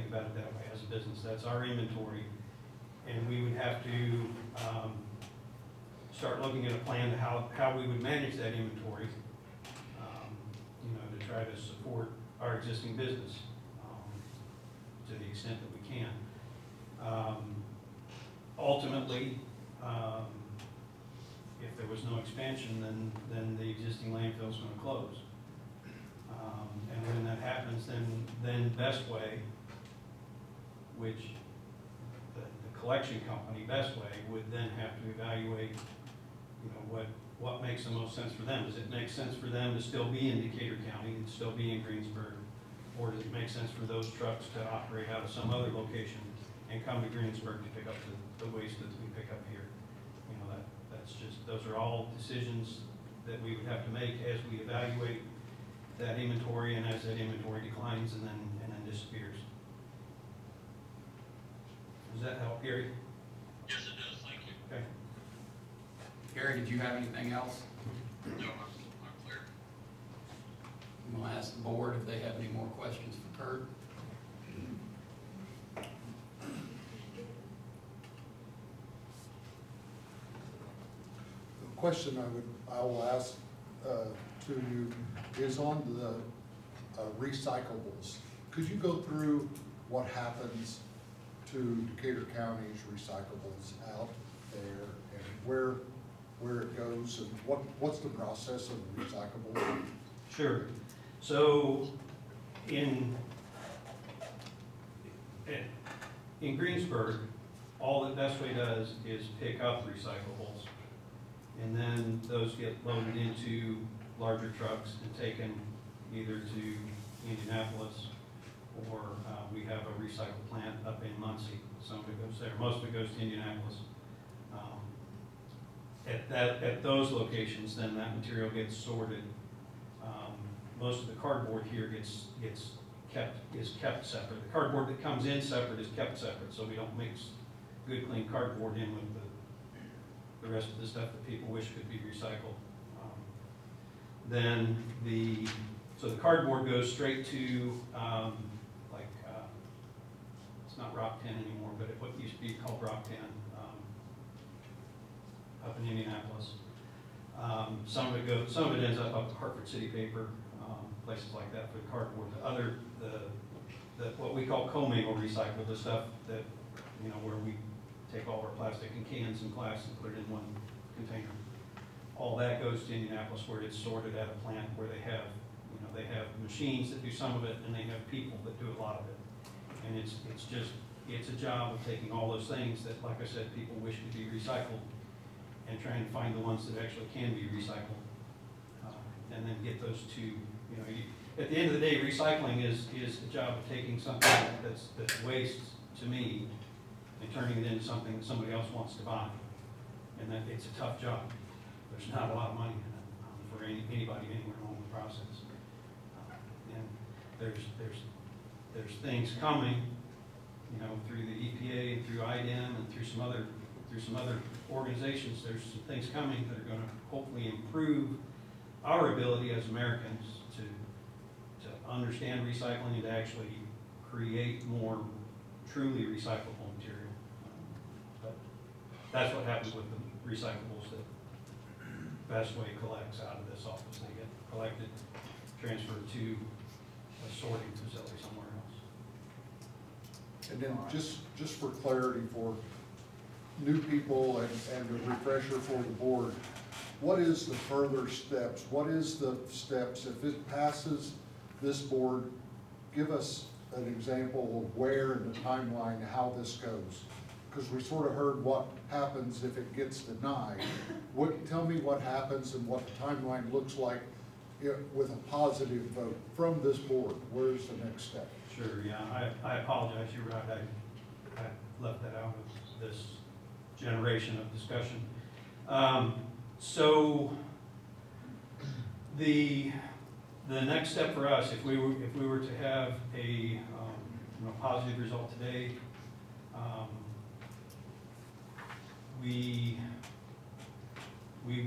about it that way as a business. That's our inventory. And we would have to start looking at a plan to how we would manage that inventory, you know, to try to support our existing business to the extent that we can. Ultimately, if there was no expansion, then the existing landfill is going to close. And when that happens, then Best Way, which the collection company, Best Way, would then have to evaluate, you know, what makes the most sense for them. Does it make sense for them to still be in Decatur County and still be in Greensburg? Or does it make sense for those trucks to operate out of some other location and come to Greensburg to pick up the waste that we pick up here? You know, that's just, those are all decisions that we would have to make as we evaluate that inventory and as that inventory declines and then disappears. Does that help, Gary? Yes, it does. Thank you. Okay. Gary, did you have anything else? No, I'm clear. I'm going to ask the board if they have any more questions for Kurt. The question I will ask to you is on the recyclables. Could you go through what happens to Decatur County's recyclables out there and where it goes and what's the process of recyclables? Sure. So in Greensburg, all that Best Way does is pick up recyclables, and then those get loaded into larger trucks and taken either to Indianapolis or we have a recycle plant up in Muncie. Some of it goes there. Most of it goes to Indianapolis. At those locations, then that material gets sorted. Most of the cardboard here is kept separate. The cardboard that comes in separate is kept separate, so we don't mix good, clean cardboard in with the rest of the stuff that people wish could be recycled. So the cardboard goes straight to it's not Rock 10 anymore, but what used to be called Rock 10 up in Indianapolis. Some of it ends up at Hartford City Paper, places like that for the cardboard. What we call commingle recycle, the stuff that, you know, where we take all our plastic and cans and glass and put it in one container. All that goes to Indianapolis where it's sorted at a plant where they have machines that do some of it and they have people that do a lot of it. And it's a job of taking all those things that, like I said, people wish could be recycled and trying to find the ones that actually can be recycled. And then get those to, you know, at the end of the day, recycling is a job of taking something that's waste to me and turning it into something that somebody else wants to buy. And that it's a tough job. There's not a lot of money in it for anybody anywhere along the process. And there's things coming, you know, through the EPA and through IDM and through some other organizations. There's some things coming that are going to hopefully improve our ability as Americans to understand recycling and to actually create more truly recyclable material. But that's what happens with the recyclables that Best Way collects out of this office. They get collected, transferred to a sorting facility somewhere else. And then just for clarity for new people and a refresher for the board, what is the further steps? What is the steps if it passes this board? Give us an example of where in the timeline, how this goes. Because we sort of heard what happens if it gets denied. Tell me what happens and what the timeline looks like with a positive vote from this board. Where's the next step? Sure, yeah, I apologize, you're right, I left that out of this generation of discussion. So the next step for us, if we were to have a positive result today, we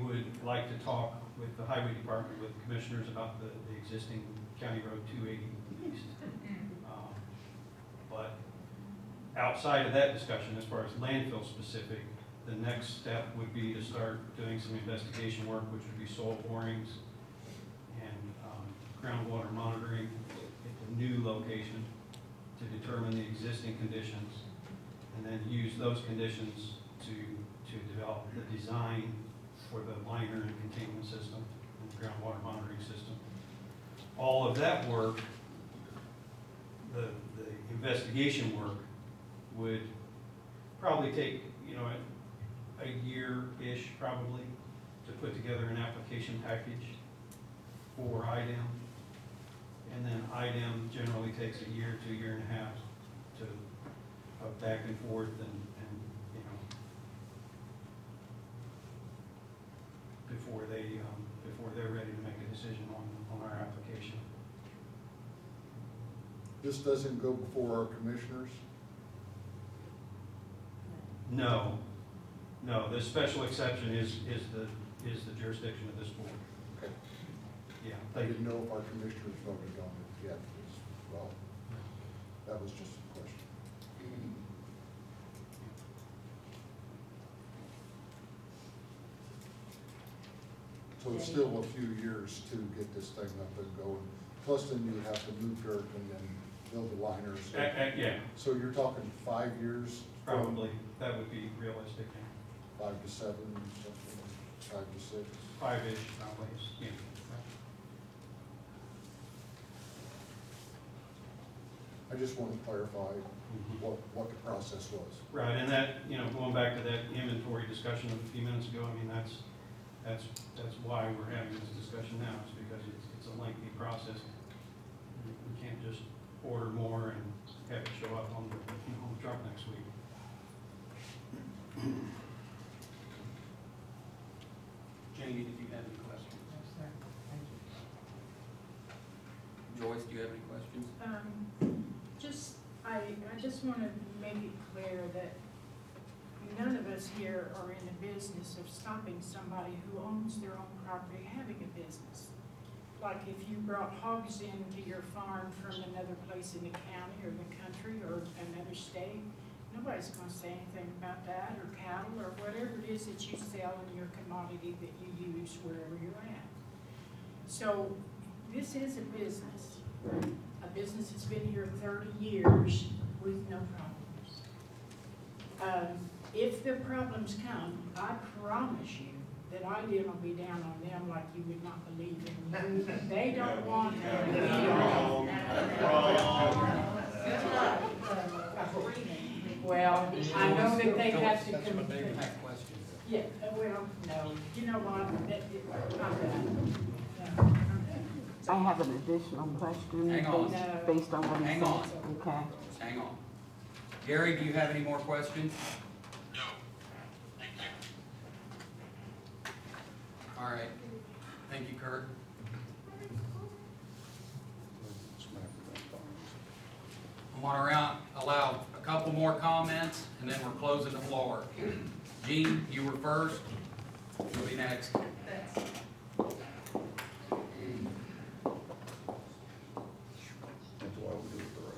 would like to talk with the highway department, with the commissioners about the existing County Road 280 east. But outside of that discussion, as far as landfill specific, the next step would be to start doing some investigation work, which would be soil borings and groundwater monitoring at the new location to determine the existing conditions, and then use those conditions to develop the design for the liner and containment system and the groundwater monitoring system. All of that work, the investigation work, would probably take, a year-ish probably to put together an application package for IDEM. And then IDEM generally takes a year to a year and a half to back and forth and before they're ready to make a decision on our application. This doesn't go before our commissioners? No, the special exception is the jurisdiction of this board. Okay. Yeah, I didn't know if our commissioners voted on it yet as well. That was just a question. So it's still a few years to get this thing up and going. Plus then you have to move dirt and then build the liners. yeah, So you're talking 5 years? probably, that would be realistic, yeah. 5 to 7, something, 5 to 6? 5-ish probably, yeah. I just want to clarify what the process was. Right, and that, going back to that inventory discussion a few minutes ago, I mean, that's why we're having this discussion now, is because it's a lengthy process. We can't just order more and have it show up on the truck next week. Janie, did you have any questions? No, sir. Thank you. Joyce, do you have any questions? I just want to make it clear that none of us here are in the business of stopping somebody who owns their own property having a business. Like if you brought hogs into your farm from another place in the county or the country or another state, nobody's going to say anything about that, or cattle, or whatever it is that you sell in your commodity that you use wherever you're at. So this is a business that's been here 30 years with no problems. If the problems come, I promise you that IDEM will be down on them like you would not believe in. They don't want Well, I know that they have to. Have questions? Yeah, well, no, you know what, I'm done. I have an additional question. Hang on. Based on what he Hang said. on. Okay. Just hang on. Gary, do you have any more questions? No, thank you. All right. Thank you, Kurt. I want to allow a couple more comments, and then we're closing the floor. Gene, you were first. You'll be next.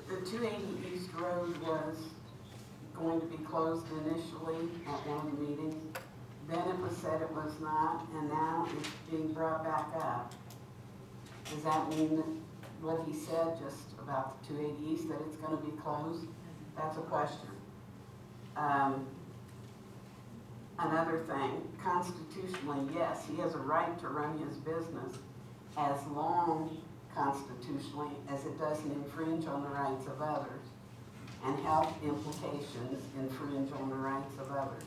The 280 East Road was going to be closed initially at one of the meetings. Then it was said it was not, and now it's being brought back up. Does that mean that what he said just about the 280 East, that it's going to be closed? That's a question. Another thing, constitutionally, yes, he has a right to run his business as long constitutionally as it doesn't infringe on the rights of others, and health implications infringe on the rights of others.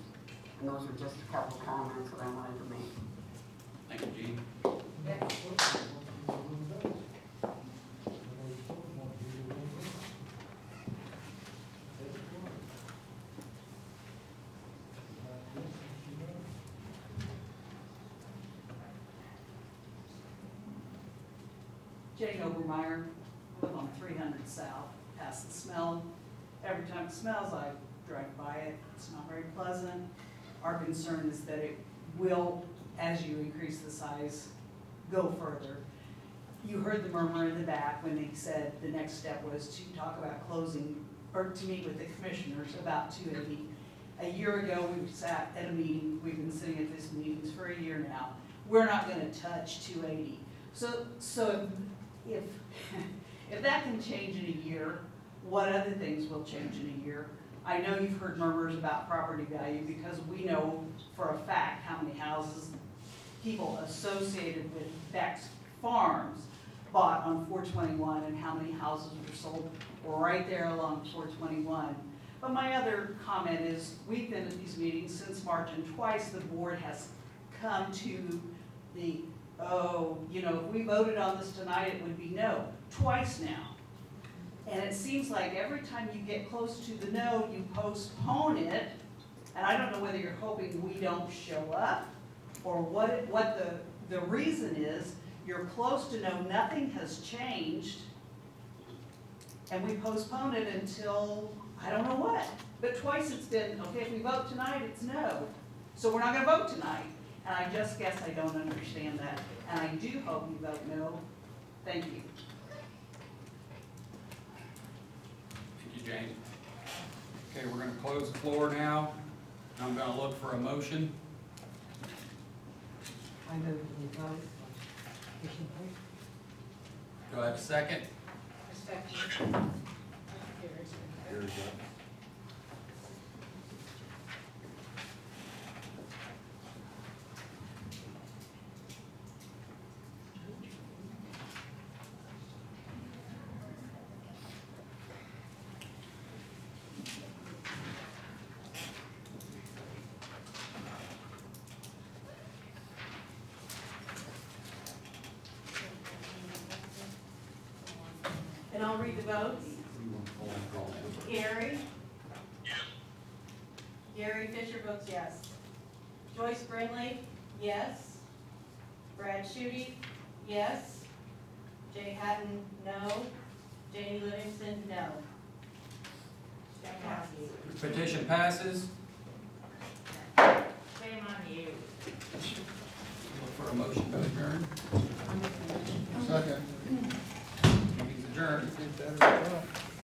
And those are just a couple comments that I wanted to make. Thank you, Gene. Jane Obermeyer, live on 300 South, past the smell. Every time it smells, I drive by it. It's not very pleasant. Our concern is that it will, as you increase the size, go further. You heard the murmur in the back when they said the next step was to talk about closing or to meet with the commissioners about 280. A year ago, we sat at a meeting, we've been sitting at these meetings for a year now. We're not gonna touch 280. So if, if that can change in a year, what other things will change in a year? I know you've heard murmurs about property value because we know for a fact how many houses people associated with Beck's Farms bought on 421 and how many houses were sold right there along 421. But my other comment is, we've been at these meetings since March, and twice the board has come to the, oh, you know, if we voted on this tonight, it would be no. Twice now. And it seems like every time you get close to the no, you postpone it. And I don't know whether you're hoping we don't show up, or what the reason is. You're close to no, nothing has changed, and we postpone it until, I don't know what. But twice it's been, okay, if we vote tonight, it's no. So we're not gonna vote tonight. And I just guess I don't understand that. And I do hope you vote no. Thank you. Thank you, Jane. Okay, we're gonna close the floor now. I'm gonna look for a motion. I move we vote. Do I have a second? Here's that. And I'll read the votes. Gary? Yes. Gary Fisher votes yes. Joyce Brindley? Yes. Brad Schutte? Yes. Jay Hatton, no. Janie Livingston, no. Shame on you. Petition passes. Shame on you. Look for a motion to adjourn. Second. Meeting's adjourned. Did better than that.